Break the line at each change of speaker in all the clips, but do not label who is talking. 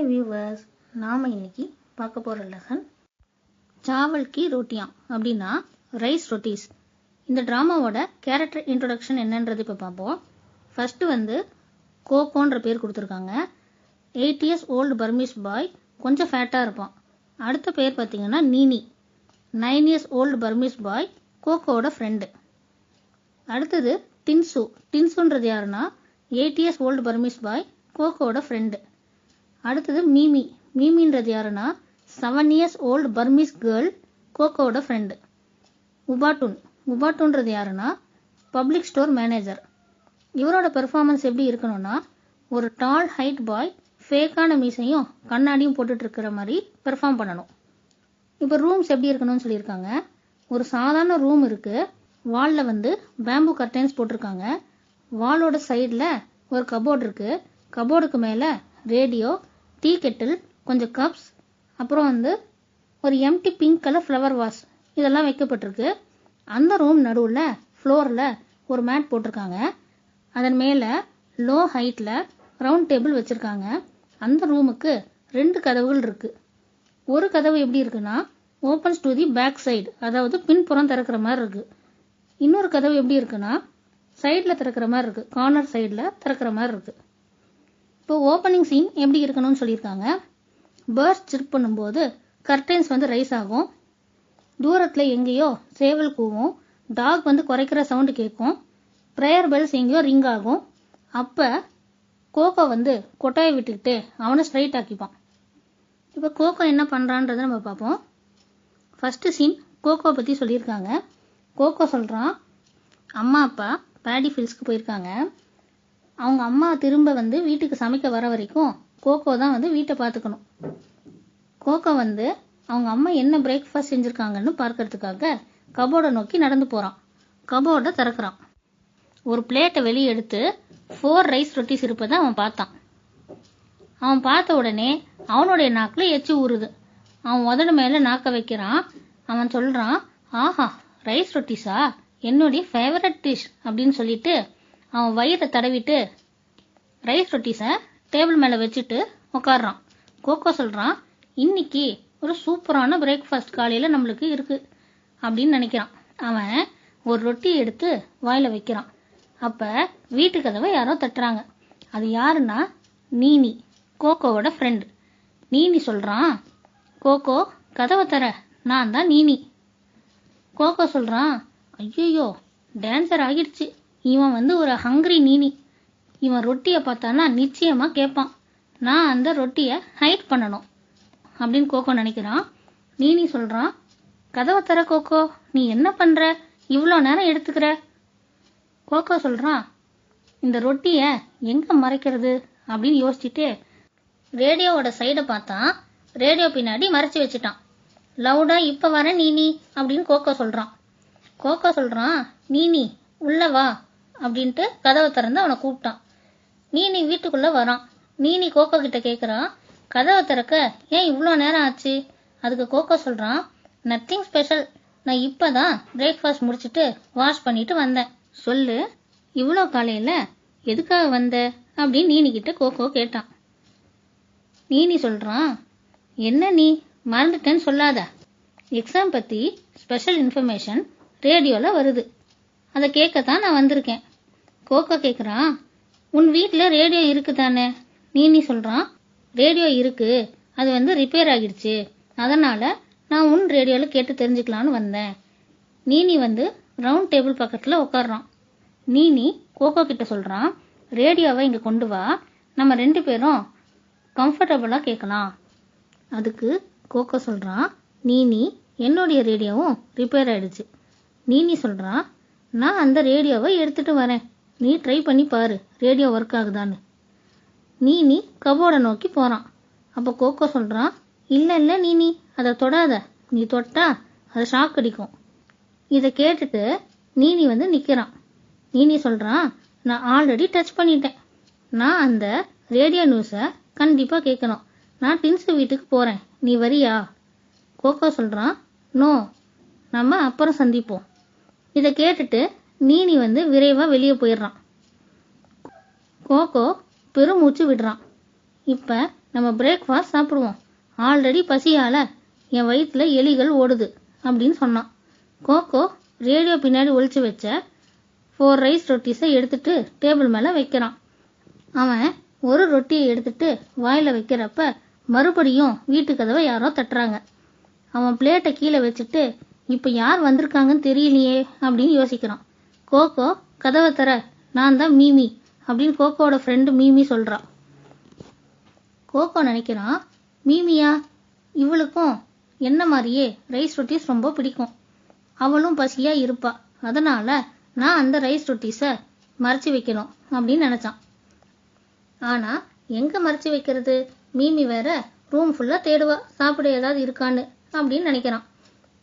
Hi viewers, நாம் இன்னைக்கு பார்க்க போகிற லெசன் சாவல் கி ரோட்டியான் அப்படின்னா ரைஸ் ரொட்டீஸ். இந்த ட்ராமாவோட கேரக்டர் இன்ட்ரோடக்ஷன் என்னன்றது இப்போ பார்ப்போம். ஃபர்ஸ்ட் கோகோன்ற பேர் கொடுத்துருக்காங்க. 8 years ஓல்டு பர்மீஸ் பாய், கொஞ்சம் ஃபேட்டாக இருப்பான். அடுத்த பேர் பார்த்தீங்கன்னா Neeni, 9 years old Burmese boy, கோகோவோட ஃப்ரெண்டு. அடுத்தது டின்சு. டின்சுன்றது யாருன்னா 8 years ஓல்டு பர்மீஸ் பாய், கோகோவோட ஃப்ரெண்டு. அடுத்தது மீமி. மீமின்றது யாருன்னா 7 years ஓல்டு பர்மீஸ் கேர்ள், கோகோவோட ஃப்ரெண்டு. உபாட்டூன். உபாட்டூன்றது யாருன்னா பப்ளிக் ஸ்டோர் மேனேஜர். இவரோட பெர்ஃபார்மன்ஸ் எப்படி இருக்கணும்னா ஒரு டால் ஹைட் பாய், ஃபேக்கான மீசையும் கண்ணாடியும் போட்டுட்டு இருக்கிற மாதிரி பெர்ஃபார்ம் பண்ணணும். இப்போ ரூம்ஸ் எப்படி இருக்கணும்னு சொல்லியிருக்காங்க. ஒரு சாதாரண ரூம் இருக்கு. வாலில் பேம்பு கர்டைன்ஸ் போட்டிருக்காங்க. வாலோட சைடில் ஒரு கபோர்டு இருக்கு. கபோர்டுக்கு மேலே ரேடியோ, டீ கெட்டில், கொஞ்சம் கப்ஸ், அப்புறம் ஒரு empty pink colour flower vase இதெல்லாம் வைக்கப்பட்டிருக்கு. அந்த ரூம் நடுவில் ஃப்ளோரில் ஒரு மேட் போட்டிருக்காங்க. அதன் மேலே லோ ஹைட்டில் ரவுண்ட் டேபிள் வச்சுருக்காங்க. அந்த ரூமுக்கு 2 கதவுகள் இருக்குது. ஒரு கதவு எப்படி இருக்குன்னா opens to the back side, அதாவது பின்புறம் திறக்கிற மாதிரி இருக்குது. இன்னொரு கதவு எப்படி இருக்குன்னா சைடில் திறக்கிற மாதிரி இருக்குது, கார்னர் சைடில் திறக்கிற மாதிரி இருக்குது. இப்போ ஓப்பனிங் சீன் எப்படி இருக்கணும்னு சொல்லியிருக்காங்க. பேர்ட்ஸ் சிர்ப் பண்ணும்போது கர்டைன்ஸ் ரைஸ் ஆகும். தூரத்தில் எங்கேயோ சேவல் கூவும். டாக் குறைக்கிற சவுண்டு கேட்கும். ப்ரேயர் பெல்ஸ் எங்கேயோ ரிங் ஆகும். அப்போ கோகோ கொட்டாயை விட்டுக்கிட்டு அவனை ஸ்ட்ரைட் ஆக்கிப்பான். இப்போ கோகோ என்ன பண்ணுறான்றதை நம்ம பார்ப்போம். ஃபஸ்ட்டு சீன் கோகோ பற்றி சொல்லியிருக்காங்க. கோகோ சொல்கிறான், அம்மா அப்பா பேடி ஃபீல்ட்ஸ்க்கு போயிருக்காங்க. அவங்க அம்மா திரும்ப வீட்டுக்கு சமைக்க வர வரைக்கும் கோகோ தான் வீட்டை பார்த்துக்கணும். கோகோ அவங்க அம்மா என்ன பிரேக்ஃபாஸ்ட் செஞ்சுருக்காங்கன்னு பார்க்கறதுக்காக கபோர்டை நோக்கி நடந்து போகிறான். கபோர்டை திறக்கிறான். ஒரு பிளேட்டை வெளியே எடுத்து 4 ரைஸ் ரொட்டீஸ் இருப்பதை அவன் பார்த்தான். அவன் பார்த்த உடனே அவனுடைய நாக்கில் எச்சி ஊறுது. அவன் உதடு மேலே நாக்க வைக்கிறான். அவன் சொல்கிறான், ஆஹா ரைஸ் ரொட்டீஸா, என்னுடைய ஃபேவரட் டிஷ் அப்படின்னு சொல்லிட்டு அவன் வயிறை தடவிட்டு ரைஸ் ரொட்டீஸை டேபிள் மேலே வச்சுட்டு உட்காடுறான். கோகோ சொல்கிறான், இன்னைக்கு ஒரு சூப்பரான பிரேக்ஃபாஸ்ட் காலையில் நம்மளுக்கு இருக்குது அப்படின்னு நினைக்கிறான். அவன் ஒரு ரொட்டி எடுத்து வாயில் வைக்கிறான். அப்போ வீட்டு கதவை யாரோ தட்டுறாங்க. அது யாருன்னா நீனி, கோகோவோட ஃப்ரெண்டு. நீனி சொல்கிறான், கோகோ கதவை தர, நான் தான் நீனி. கோகோ சொல்கிறான், ஐயோ டேன்சர் ஆகிடுச்சு, இவன் ஒரு ஹங்கிரி நீனி, இவன் ரொட்டியை பார்த்தானா நிச்சயமாக கேட்பான், நான் அந்த ரொட்டியை ஹைட் பண்ணணும் அப்படின்னு கோகோ நினைக்கிறான். நீனி சொல்கிறான், கதவை தர கோகோ, நீ என்ன பண்ணுற, இவ்வளோ நேரம் எடுத்துக்கிற. கோகோ சொல்கிறான், இந்த ரொட்டியை எங்கே மறைக்கிறது அப்படின்னு யோசிச்சுட்டு ரேடியோவோட சைடை பார்த்தான். ரேடியோ பின்னாடி மறைச்சி வச்சுட்டான். லவுடா இப்போ வர நீனி அப்படின்னு கோகோ சொல்கிறான். கோகோ சொல்கிறான், நீனி உள்ள வா அப்படின்ட்டு கதவை திறந்து அவனை கூப்பிட்டான். நீனி வீட்டுக்குள்ளே வரான். நீனி கோகோ கிட்ட கேட்குறான், கதவை திறக்க ஏன் இவ்வளோ நேரம் ஆச்சு? அதுக்கு கோகோ சொல்கிறான், நத்திங் ஸ்பெஷல், நான் இப்போ தான் பிரேக்ஃபாஸ்ட் முடிச்சுட்டு வாஷ் பண்ணிட்டு வந்தேன். சொல்லு, இவ்வளோ காலையில் எதுக்காக வந்த அப்படின்னு நீனி கிட்ட கோகோ கேட்டான். நீனி சொல்கிறான், என்ன நீ மறந்துட்டேன்னு சொல்லாத, எக்ஸாம் பற்றி ஸ்பெஷல் இன்ஃபர்மேஷன் ரேடியோவில் வருது, அதை கேட்கத்தான் நான் வந்திருக்கேன். கோகோ கேட்குறான், உன் வீட்டில் ரேடியோ இருக்கு தானே? நீனி சொல்கிறான், ரேடியோ இருக்கு, அது ரிப்பேர் ஆகிடுச்சு, அதனால் நான் உன் ரேடியோவில் கேட்டு தெரிஞ்சுக்கலான்னு வந்தேன். நீனி ரவுண்ட் டேபிள் பக்கத்தில் உட்காடுறான். நீனி கோகோ கிட்ட சொல்கிறான், ரேடியோவை இங்கே கொண்டு வா, நம்ம 2 பேரும் கம்ஃபர்டபுளாக கேட்கலாம். அதுக்கு கோகோ சொல்கிறான், நீனி என்னுடைய ரேடியோவும் ரிப்பேர் ஆகிடுச்சு. நீனி சொல்கிறான், நான் அந்த ரேடியோவை எடுத்துகிட்டு வரேன், நீ ட்ரை பண்ணி பாரு ரேடியோ ஒர்க் ஆகுதான்னு. நீனி கபோர்டை நோக்கி போகிறான். அப்போ கோகோ சொல்கிறான், இல்லை இல்லை நீனி, அதை தொடாத, நீ தொட்டா அது ஷாக் அடிக்கும். இதை கேட்டுட்டு நீனி நிற்கிறான். நீனி சொல்கிறான், நான் ஆல்ரெடி டச் பண்ணிட்டேன், நான் அந்த ரேடியோ நியூஸை கண்டிப்பாக கேட்கணும், நான் டின்ஸு வீட்டுக்கு போகிறேன், நீ வரியா? கோகோ சொல்கிறான், நோ, நம்ம அப்புறம் சந்திப்போம். இதை கேட்டுட்டு நீனி விரைவாக வெளியே போயிடுறான். கோகோ பெருமூச்சு விடுறான். இப்போ நம்ம பிரேக்ஃபாஸ்ட் சாப்பிடுவோம். ஆல்ரெடி பசியால என் வயிற்றுல எலிகள் ஓடுது அப்படின்னு சொன்னான். கோகோ ரேடியோ பின்னாடி ஒளிச்சு வச்ச 4 ரைஸ் ரொட்டீஸை எடுத்துட்டு டேபிள் மேலே வைக்கிறான். அவன் ஒரு ரொட்டியை எடுத்துட்டு வாயில வைக்கிறப்ப மறுபடியும் வீட்டு கதவை யாரோ தட்டுறாங்க. அவன் பிளேட்டை கீழே வச்சுட்டு இப்போ யார் வந்திருக்காங்கன்னு தெரியலையே அப்படின்னு யோசிக்கிறான். கோகோ கதவை தர, நான் தான் மீமி அப்படின்னு கோகோட ஃப்ரெண்டு மீமி சொல்றான். கோகோ நினைக்கிறான், மீமியா, இவளுக்கும் என்ன மாதிரியே ரைஸ் ரொட்டீஸ் ரொம்ப பிடிக்கும், அவளும் பசியா இருப்பா, அதனால நான் அந்த ரைஸ் ரொட்டீஸை மறைச்சி வைக்கணும் அப்படின்னு நினைச்சான். ஆனா எங்க மறைச்சி வைக்கிறது? மீமி வேற ரூம் ஃபுல்லா தேடுவா சாப்பிட ஏதாவது இருக்கான்னு அப்படின்னு நினைக்கிறான்.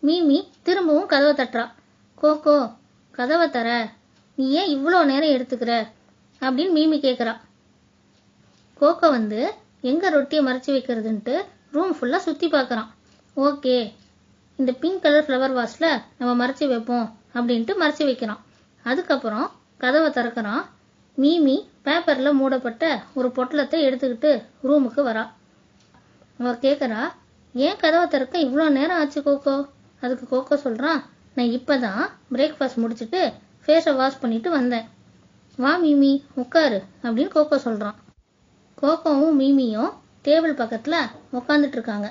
மீமி திரும்பவும் கதவை தட்டுறா. கோகோ கதவை தர, நீ ஏன் இவ்வளோ நேரம் எடுத்துக்கிற அப்படின்னு மீமி கேட்குறா. கோகோ எங்க ரொட்டியை மறைச்சி வைக்கிறதுன்ட்டு ரூம் ஃபுல்லா சுத்தி பார்க்கறான். ஓகே, இந்த பிங்க் கலர் ஃப்ளவர் வாஸ்ல நம்ம மறைச்சி வைப்போம் அப்படின்ட்டு மறைச்சி வைக்கிறான். அதுக்கப்புறம் கதவை திறக்கிறான். மீமி பேப்பர்ல மூடப்பட்ட ஒரு பொட்டலத்தை எடுத்துக்கிட்டு ரூமுக்கு வரா. அவ கேட்கறா, ஏன் கதவை திறக்க இவ்வளோ நேரம் ஆச்சு கோகோ? அதுக்கு கோகோ சொல்றான், நான் இப்பதான் பிரேக்ஃபாஸ்ட் முடிச்சுட்டு ஃபேஸை வாஷ் பண்ணிட்டு வந்தேன். வா மீமி உட்காரு அப்படின்னு கோகோ சொல்றான். கோகோவும் மீமியும் டேபிள் பக்கத்துல உட்காந்துட்டு இருக்காங்க.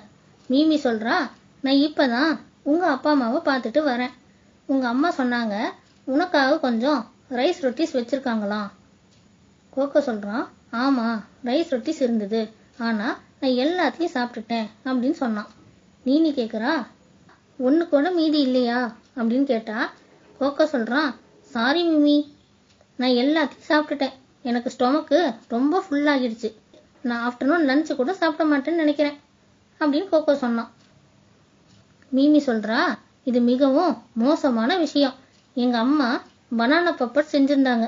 மீமி சொல்றா, நான் இப்பதான் உங்க அப்பா அம்மாவை பார்த்துட்டு வரேன். உங்க அம்மா சொன்னாங்க உனக்காக கொஞ்சம் ரைஸ் ரொட்டீஸ் வச்சிருக்காங்களாம். கோகோ சொல்றான், ஆமா ரைஸ் ரொட்டீஸ் இருந்தது, ஆனா நான் எல்லாத்தையும் சாப்பிட்டுட்டேன் அப்படின்னு சொன்னான். மீமி கேட்குறா, ஒன்று கூட மீதி இல்லையா அப்படின்னு கேட்டா. கோகோ சொல்றான், சாரி மீமி, நான் எல்லாத்தையும் சாப்பிட்டுட்டேன், எனக்கு ஸ்டொமக்கு ரொம்ப ஃபுல்லாகிடுச்சு, நான் ஆஃப்டர்நூன் லஞ்சு கூட சாப்பிட மாட்டேன்னு நினைக்கிறேன் அப்படின்னு கோகோ சொன்னான். மீமி சொல்றா, இது மிகவும் மோசமான விஷயம். எங்க அம்மா பனானா பப்பட் செஞ்சிருந்தாங்க,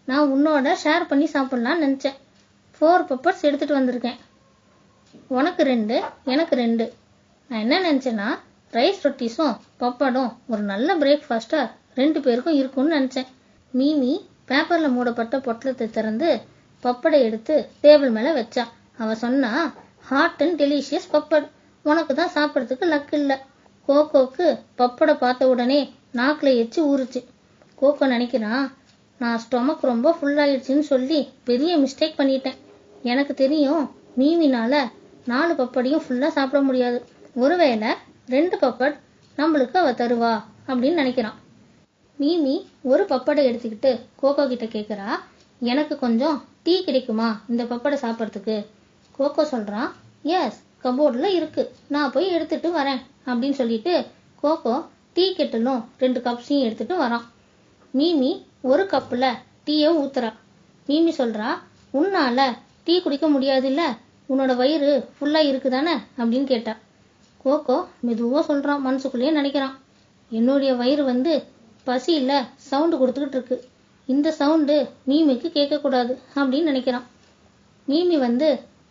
நான் உன்னோட ஷேர் பண்ணி சாப்பிடலான்னு நினைச்சேன். 4 பப்பட்ஸ் எடுத்துட்டு வந்திருக்கேன், உனக்கு 2 எனக்கு 2. நான் என்ன நினைச்சேன்னா ரைஸ் ரொட்டீஸும் பப்படும் ஒரு நல்ல பிரேக்ஃபாஸ்டா 2 பேருக்கும் இருக்கும்னு நினைச்சேன். மீமி பேப்பர்ல மூடப்பட்ட பொட்டலத்தை திறந்து பப்படை எடுத்து டேபிள் மேல வச்சா. அவ சொன்னா, ஹாட் அண்ட் டெலிஷியஸ் பப்பட், உனக்கு தான் சாப்பிட்றதுக்கு லக் இல்லை. கோகோக்கு பப்படை பார்த்த உடனே நாக்குல எச்சு ஊறுச்சு. கோகோ நினைக்கிறான், நான் ஸ்டொமக் ரொம்ப ஃபுல்லாயிடுச்சுன்னு சொல்லி பெரிய மிஸ்டேக் பண்ணிட்டேன். எனக்கு தெரியும் மீமினால 4 பப்படியும் ஃபுல்லா சாப்பிட முடியாது, ஒருவேளை 2 பப்பட் நம்மளுக்கு அவ தருவா அப்படின்னு நினைக்கிறான். மீமி ஒரு பப்படை எடுத்துக்கிட்டு கோகோ கிட்ட கேட்குறா, எனக்கு கொஞ்சம் டீ கிடைக்குமா இந்த பப்படை சாப்பிட்றதுக்கு? கோகோ சொல்றான், எஸ் கபோர்டில் இருக்கு, நான் போய் எடுத்துட்டு வரேன் அப்படின்னு சொல்லிட்டு கோகோ டீ கெட்டலும் 2 கப்ஸையும் எடுத்துட்டு வரான். மீமி ஒரு கப்பில் டீயை ஊத்துறா. மீமி சொல்றா, உன்னால டீ குடிக்க முடியாது இல்ல, உன்னோட வயிறு ஃபுல்லா இருக்குதானே அப்படின்னு கேட்டா. கோகோ மெதுவா சொல்றான், மனசுக்குள்ளேயே நினைக்கிறான், என்னுடைய வயிறு பசியில சவுண்டு கொடுத்துக்கிட்டு இருக்கு, இந்த சவுண்டு மீமிக்கு கேட்கக்கூடாது அப்படின்னு நினைக்கிறான். மீமி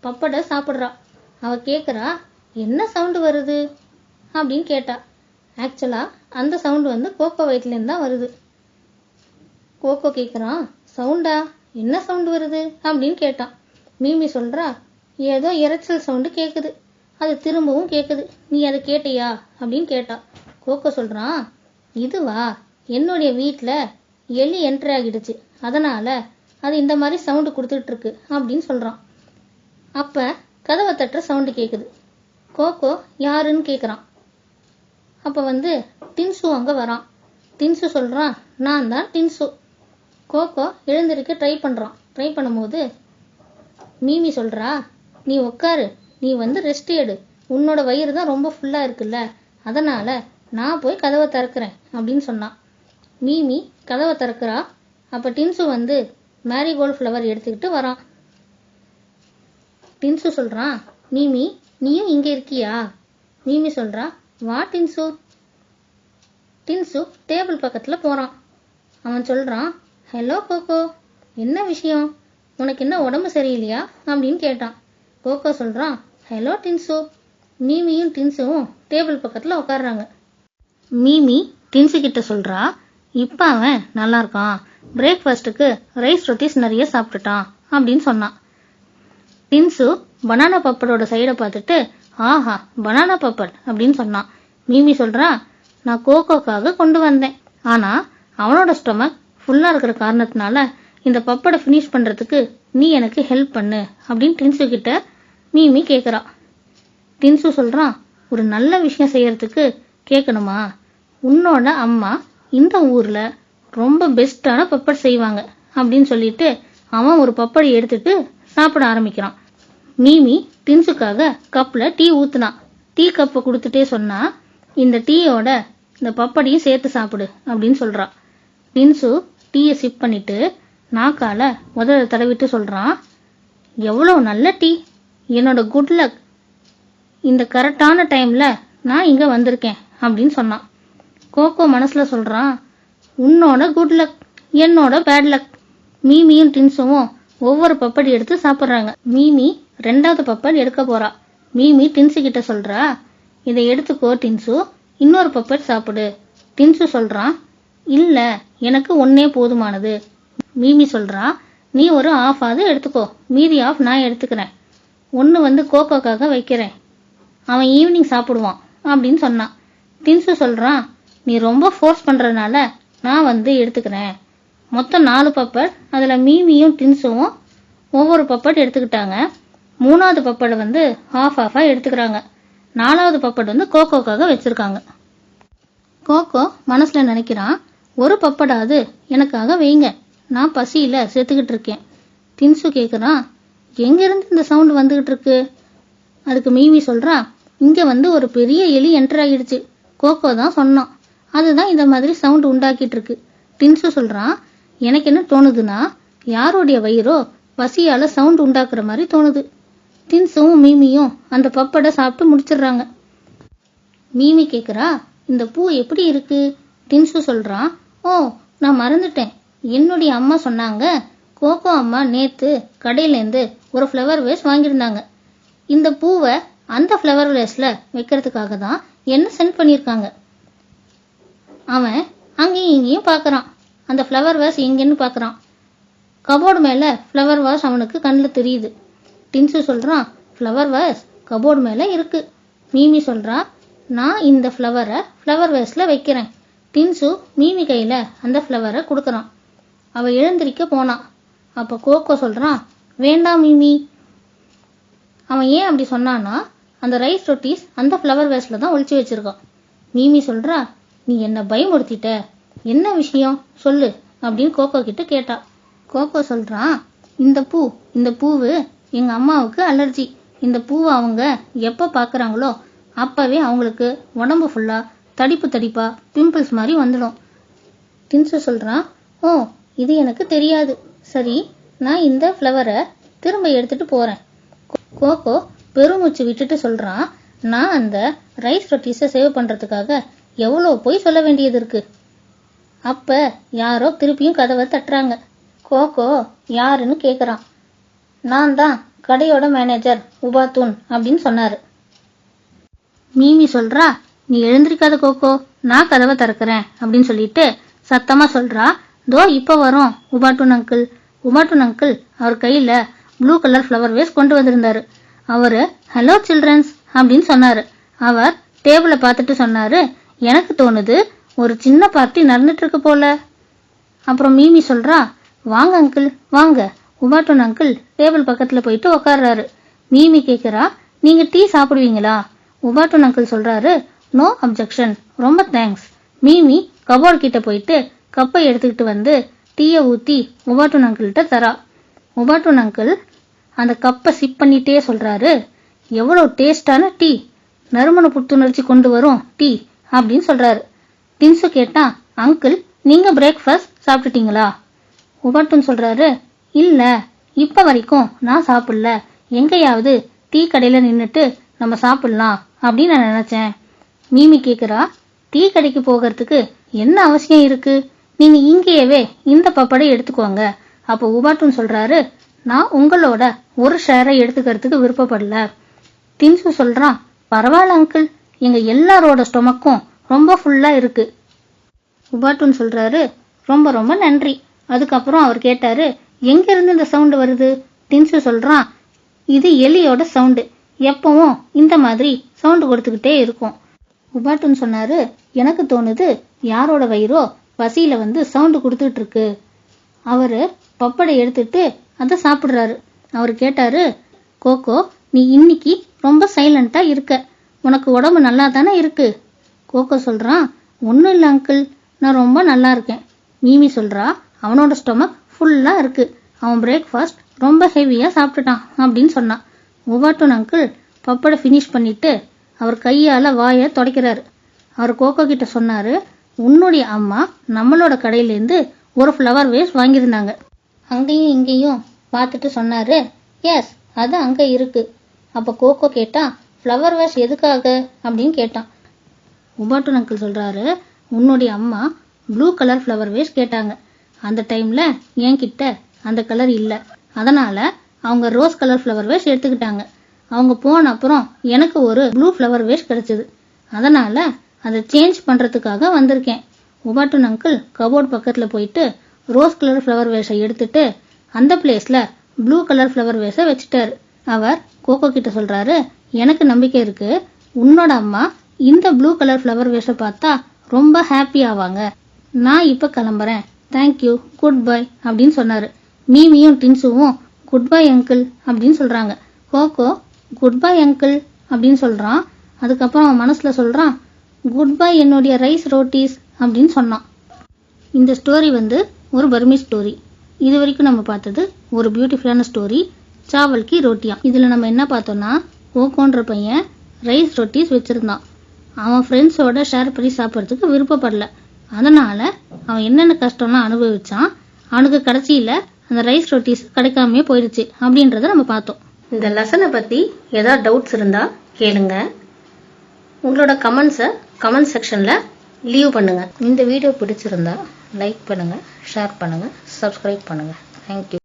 பப்படை சாப்பிட்றா. அவ கேட்குறா, என்ன சவுண்டு வருது அப்படின்னு கேட்டா. ஆக்சுவலா அந்த சவுண்டு கோகோ வயிற்றுலேருந்து தான் வருது. கோகோ கேட்குறான், சவுண்டா, என்ன சவுண்டு வருது அப்படின்னு கேட்டான். மீமி சொல்றா, ஏதோ இரைச்சல் சவுண்டு கேட்குது, அது திரும்பவும் கேட்குது, நீ அதை கேட்டியா அப்படின்னு கேட்டா. கோகோ சொல்றான், இதுவா, என்னுடைய வீட்டில் எலி என்ட்ரி ஆகிடுச்சு, அதனால அது இந்த மாதிரி சவுண்டு கொடுத்துட்டு இருக்கு அப்படின்னு சொல்றான். அப்ப கதவை தட்டுற சவுண்டு கேட்குது. கோகோ யாருன்னு கேட்குறான். அப்ப டின்சு அங்க வரான். டின்சு சொல்றான், நான் தான் டின்சு. கோகோ எழுந்திருக்க ட்ரை பண்ணும்போது மீமி சொல்றா, நீ உட்காரு, நீ ரெஸ்ட் எடு, உன்னோட வயிறு தான் ரொம்ப ஃபுல்லா இருக்குல்ல, அதனால நான் போய் கதவை திறக்கிறேன் அப்படின்னு சொன்னான். மீமி கதவை திறக்கிறா. அப்ப டின்சு மேரிகோல்டு ஃப்ளவர் எடுத்துக்கிட்டு வரான். டின்சு சொல்றான், மீமி நீயும் இங்க இருக்கியா? மீமி சொல்றா, வா டின்சு. டின்சு டேபிள் பக்கத்துல போறான். அவன் சொல்றான், ஹலோ கோகோ, என்ன விஷயம், உனக்கு என்ன உடம்பு சரியில்லையா அப்படின்னு கேட்டான். கோகோ சொல்றான், ஹலோ டின்சு. மீமியும் டின்சுவும் டேபிள் பக்கத்துல உட்காடுறாங்க. மீமி டின்சு கிட்ட சொல்றா, இப்ப அவன் நல்லா இருக்கான், பிரேக்ஃபாஸ்ட்டுக்கு ரைஸ் ரொட்டீஸ் நிறைய சாப்பிட்டுட்டான் அப்படின்னு சொன்னான். டின்சு பனானா பப்படோட சைடை பார்த்துட்டு ஆஹா பனானா பப்பட் அப்படின்னு சொன்னான். மீமி சொல்றா, நான் கோகோக்காக கொண்டு வந்தேன், ஆனா அவனோட ஸ்டொமக் ஃபுல்லா இருக்கிற காரணத்தினால இந்த பப்படை ஃபினிஷ் பண்றதுக்கு நீ எனக்கு ஹெல்ப் பண்ணு அப்படின்னு டின்சு கிட்ட மீமி கேக்குறா. டின்சு சொல்றான், ஒரு நல்ல விஷயம் செய்யறதுக்கு கேட்கணுமா? உன்னோட அம்மா இந்த ஊர்ல ரொம்ப பெஸ்டான பப்பட் செய்வாங்க அப்படின்னு சொல்லிட்டு அவன் ஒரு பப்படி எடுத்துட்டு சாப்பிட ஆரம்பிக்கிறான். மீமி டின்சுக்காக கப்ல டீ ஊத்துனான். டீ கப்பை கொடுத்துட்டே சொன்னா, இந்த டீயோட இந்த பப்படியும் சேர்த்து சாப்பிடு அப்படின்னு சொல்றான். டின்சு டீயை சிப் பண்ணிட்டு நாக்கால முதல்ல தடவிட்டு சொல்றான், எவ்வளவு நல்ல டீ, என்னோட குட் லக், இந்த கரெக்டான டைம்ல நான் இங்க வந்திருக்கேன் அப்படின்னு சொன்னான். கோகோ மனசுல சொல்றான், உன்னோட குட் லக் என்னோட பேட் லக். மீமியும் டின்சுவும் ஒவ்வொரு பப்படி எடுத்து சாப்பிடுறாங்க. மீமி 2வது பப்பட் எடுக்க போறா. மீமி டின்சு கிட்ட சொல்றா, இதை எடுத்துக்கோ டின்சு, இன்னொரு பப்பட் சாப்பிடு. டின்சு சொல்றான், இல்ல எனக்கு ஒன்னே போதுமானது. மீமி சொல்றா, நீ ஒரு ஆஃபாவது எடுத்துக்கோ, மீதி ஆஃப் நான் எடுத்துக்கிறேன். ஒன்னு கோகோக்காக வைக்கிறேன், அவன் ஈவினிங் சாப்பிடுவான் அப்படின்னு சொன்னான். டின்சு சொல்றான், நீ ரொம்ப ஃபோர்ஸ் பண்றதுனால நான் எடுத்துக்கிறேன். மொத்தம் 4 பப்பட், அதுல மீமியும் டின்சுவும் ஒவ்வொரு பப்பட் எடுத்துக்கிட்டாங்க. 3வது பப்பட் ஆஃபா எடுத்துக்கிறாங்க. 4வது பப்பட் கோகோக்காக வச்சிருக்காங்க. கோகோ மனசுல நினைக்கிறான், ஒரு பப்படாவது எனக்காக வைங்க, நான் பசியில செத்துக்கிட்டு இருக்கேன். டின்சு கேக்குறான், எங்க இருந்து இந்த சவுண்ட் வந்துகிட்டு இருக்கு? அதுக்கு மீமி சொல்றா, இங்க ஒரு பெரிய எலி என்டர் ஆகிடுச்சு, கோகோ தான் சொன்னான், அதுதான் இந்த மாதிரி சவுண்ட் உண்டாக்கிட்டு இருக்கு. டின்சு சொல்றான், எனக்கு என்ன தோணுதுன்னா, யாருடைய வயிறோ பசியால சவுண்ட் உண்டாக்குற மாதிரி தோணுது. டின்சுவும் மீமியும் அந்த பப்படை சாப்பிட்டு முடிச்சிடுறாங்க. மீமி கேக்குறா, இந்த பூ எப்படி இருக்கு? டின்சு சொல்றான், ஓ நான் மறந்துட்டேன், என்னுடைய அம்மா சொன்னாங்க, கோகோ அம்மா நேத்து கடையிலேருந்து ஒரு ஃப்ளவர் வேஸ் வாங்கியிருந்தாங்க. இந்த பூவை அந்த ஃப்ளவர் வேஸ்ல வைக்கிறதுக்காக தான் என்ன சென்ட் பண்ணியிருக்காங்க. அவன் அங்கேயும் இங்கேயும் பாக்குறான், அந்த ஃப்ளவர் வேஸ் எங்கன்னு பாக்குறான். கபோர்டு மேல ஃப்ளவர் வாஸ் அவனுக்கு கண்ணில் தெரியுது. டின்சு சொல்றான், ஃப்ளவர் வேஸ் கபோர்டு மேல இருக்கு. மீமி சொல்றா, நான் இந்த ஃப்ளவரை ஃப்ளவர் வேஸ்ல வைக்கிறேன். டின்சு மீமி கையில அந்த ஃப்ளவரை கொடுக்கறான். அவ எழுந்திருக்க போனான். அப்ப கோகோ சொல்றான், வேண்டாம் மீமி. அவன் ஏன் அப்படி சொன்னான்னா, அந்த ரைஸ் ரொட்டீஸ் அந்த ஃப்ளவர் வேஸ்ல தான் ஒளிச்சு வச்சிருக்கான். மீமி சொல்றா, நீ என்ன பயமுறுத்திட்ட, என்ன விஷயம் சொல்லு அப்படின்னு கோகோ கிட்ட கேட்டா. கோகோ சொல்றான், இந்த பூவு எங்க அம்மாவுக்கு அலர்ஜி. இந்த பூவை அவங்க எப்ப பாக்குறாங்களோ அப்பவே அவங்களுக்கு உடம்பு ஃபுல்லா தடிப்பு தடிப்பா பிம்பிள்ஸ் மாதிரி வந்துடும். டின்சு சொல்றான், ஓ இது எனக்கு தெரியாது, சரி நான் இந்த ஃப்ளவரை திரும்ப எடுத்துட்டு போறேன். கோகோ பெருமூச்சு விட்டுட்டு சொல்றான், நான் அந்த ரைஸ் ரொட்டீஸை சேவ் பண்றதுக்காக எவ்வளவு போய் சொல்ல வேண்டியது இருக்கு. அப்ப யாரோ திருப்பியும் கதவை தட்டுறாங்க. கோகோ யாருன்னு கேக்குறான். நான் தான் கடையோட மேனேஜர் உபாத்தூன் அப்படின்னு சொன்னாரு. மீமி சொல்றா, நீ எழுந்திருக்காத கோகோ, நான் கதவை திறக்கிறேன் அப்படின்னு சொல்லிட்டு சத்தமா சொல்றா, தோ இப்ப வரோம் உபாட்டூன் அங்கிள். உபாட்டூன் அங்கிள் அவர் கையில ப்ளூ கலர் ஃப்ளவர் வேஸ் கொண்டு வந்திருந்தாரு. அவரு ஹலோ சில்ட்ரன்ஸ் அப்படின்னு சொன்னாரு. அவர் டேபிளை பார்த்துட்டு சொன்னாரு, எனக்கு தோணுது ஒரு சின்ன பார்ட்டி நடந்துட்டு இருக்கு போல. அப்புறம் மீமி சொல்றா, வாங்க அங்கிள் வாங்க. உபாட்டூன் அங்கிள் டேபிள் பக்கத்துல போயிட்டு உக்காடுறாரு. மீமி கேக்குறா, நீங்க டீ சாப்பிடுவீங்களா? உபாட்டூன் அங்கிள் சொல்றாரு, நோ அப்ஜெக்ஷன், ரொம்ப தேங்க்ஸ். மீமி கபோர்டு கிட்ட போயிட்டு கப்பை எடுத்துக்கிட்டு டீயை ஊத்தி உபாட்டூன் அங்கிள்கிட்ட தரா. உபாட்டூன் அங்கிள் அந்த கப்பை சிப் பண்ணிட்டே சொல்றாரு, எவ்வளவு டேஸ்டான டீ, நறுமண புத்துணர்ச்சி கொண்டு வரும் டீ அப்படின்னு சொல்றாரு. டின்சு கேட்டா, அங்கிள் நீங்க பிரேக்ஃபாஸ்ட் சாப்பிட்டுட்டீங்களா? உபாட்டூன் சொல்றாரு, இல்ல இப்ப வரைக்கும் நான் சாப்பிடல, எங்கேயாவது டீ கடையில நின்னுட்டு நம்ம சாப்பிடலாம் அப்படின்னு நான் நினைச்சேன். மீமி கேக்குறா, டீ கடைக்கு போகிறதுக்கு என்ன அவசியம் இருக்கு, நீங்க இங்கேயவே இந்த பப்படை எடுத்துக்கோங்க. அப்போ உபாட்டூன் சொல்றாரு, நான் உங்களோட ஒரு ஷேரை எடுத்துக்கிறதுக்கு விருப்பப்படல. டின்சு சொல்றான், பரவாயில்ல அங்கிள், எங்க எல்லாரோட ஸ்டொமக்கும் ரொம்ப ஃபுல்லா இருக்கு. உபாட்டூன் சொல்றாரு, ரொம்ப ரொம்ப நன்றி. அதுக்கப்புறம் அவர் கேட்டாரு, எங்க இருந்து இந்த சவுண்ட் வருது? டின்சு சொல்றான், இது எலியோட சவுண்டு, எப்பவும் இந்த மாதிரி சவுண்டு கொடுத்துக்கிட்டே இருக்கும். உபாட்டுன்னு சொன்னாரு, எனக்கு தோணுது யாரோட வயிறோ பசியில வந்து சவுண்டு கொடுத்துட்டு இருக்கு. அவரு பப்படை எடுத்துட்டு அதை சாப்பிடுறாரு. அவரு கேட்டாரு, கோகோ நீ இன்னைக்கு ரொம்ப சைலண்டா இருக்க, உனக்கு உடம்பு நல்லா தானே இருக்கு? கோகோ சொல்றான், ஒன்றும் இல்லை அங்கிள், நான் ரொம்ப நல்லா இருக்கேன். மீமி சொல்றா, அவனோட ஸ்டொமக் ஃபுல்லா இருக்கு, அவன் பிரேக்ஃபாஸ்ட் ரொம்ப ஹெவியா சாப்பிட்டுட்டான் அப்படின்னு சொன்னான். உபாட்டூன் அங்கிள் பப்படை ஃபினிஷ் பண்ணிட்டு அவர் கையால வாயை துடைக்கிறாரு. அவர் கோகோ கிட்ட சொன்னாரு, உன்னுடைய அம்மா நம்மளோட கடையிலேருந்து ஒரு ஃப்ளவர் வேஸ் வாங்கியிருந்தாங்க. அங்கேயும் இங்கேயும் பார்த்துட்டு சொன்னாரு, எஸ் அது அங்கே இருக்கு. அப்போ கோகோ கேட்டா, ஃப்ளவர் வேஸ் எதுக்காக அப்படின்னு கேட்டான். உபாட்டூன் அங்கிள் சொல்றாரு, உன்னுடைய அம்மா ப்ளூ கலர் ஃப்ளவர் வேஸ் கேட்டாங்க. அந்த டைம்ல என்கிட்ட அந்த கலர் இல்லை, அதனால அவங்க ரோஸ் கலர் ஃப்ளவர் வேஸ் எடுத்துக்கிட்டாங்க. அவங்க போன அப்புறம் எனக்கு ஒரு ப்ளூ ஃப்ளவர் வேஸ் கிடைச்சது, அதனால அதை சேஞ்ச் பண்றதுக்காக வந்திருக்கேன். உபாட்டூன் அங்கிள் கபோர்ட் பக்கத்துல போயிட்டு ரோஸ் கலர் ஃப்ளவர் வேஸை எடுத்துட்டு அந்த பிளேஸ்ல ப்ளூ கலர் ஃப்ளவர் வேஸை வச்சுட்டாரு. அவர் கோகோ கிட்ட சொல்றாரு, எனக்கு நம்பிக்கை இருக்கு, உன்னோட அம்மா இந்த ப்ளூ கலர் ஃப்ளவர் வேஸை பார்த்தா ரொம்ப ஹாப்பி ஆவாங்க. நான் இப்ப கிளம்புறேன், தேங்க்யூ, குட் பை அப்படின்னு சொன்னாரு. மீமியும் டின்சுவும் குட் பை அங்கிள் அப்படின்னு சொல்றாங்க. கோகோ குட் பை அங்கிள் அப்படின்னு சொல்றான். அதுக்கப்புறம் அவன் மனசுல சொல்றான், குட் பை என்னுடைய ரைஸ் ரோட்டீஸ் அப்படின்னு சொன்னான். இந்த ஸ்டோரி வந்து ஒரு பர்மீஸ் ஸ்டோரி. இது வரைக்கும் நம்ம பார்த்தது ஒரு பியூட்டிஃபுல்லான ஸ்டோரி, சாவல் கி ரோட்டியா. இதுல நம்ம என்ன பார்த்தோம்னா, கோகோன்ற பையன் ரைஸ் ரொட்டீஸ் வச்சிருந்தான். அவன் ஃப்ரெண்ட்ஸோட ஷேர் பண்ணி சாப்பிட்றதுக்கு விருப்பப்படல. அதனால அவன் என்னென்ன கஷ்டம்லாம் அனுபவிச்சான், அவனுக்கு கடைசியில அந்த ரைஸ் ரொட்டீஸ் கிடைக்காமே போயிடுச்சு அப்படின்றத நம்ம பார்த்தோம். இந்த லெசனை பத்தி ஏதாவது டவுட்ஸ் இருந்தா கேளுங்க. உங்களோட கமெண்ட்ஸை கமெண்ட் செக்ஷன்ல லீவ் பண்ணுங்க. இந்த வீடியோ பிடிச்சிருந்தா லைக் பண்ணுங்க, ஷேர் பண்ணுங்க, சப்ஸ்கிரைப் பண்ணுங்க. தேங்க்யூ.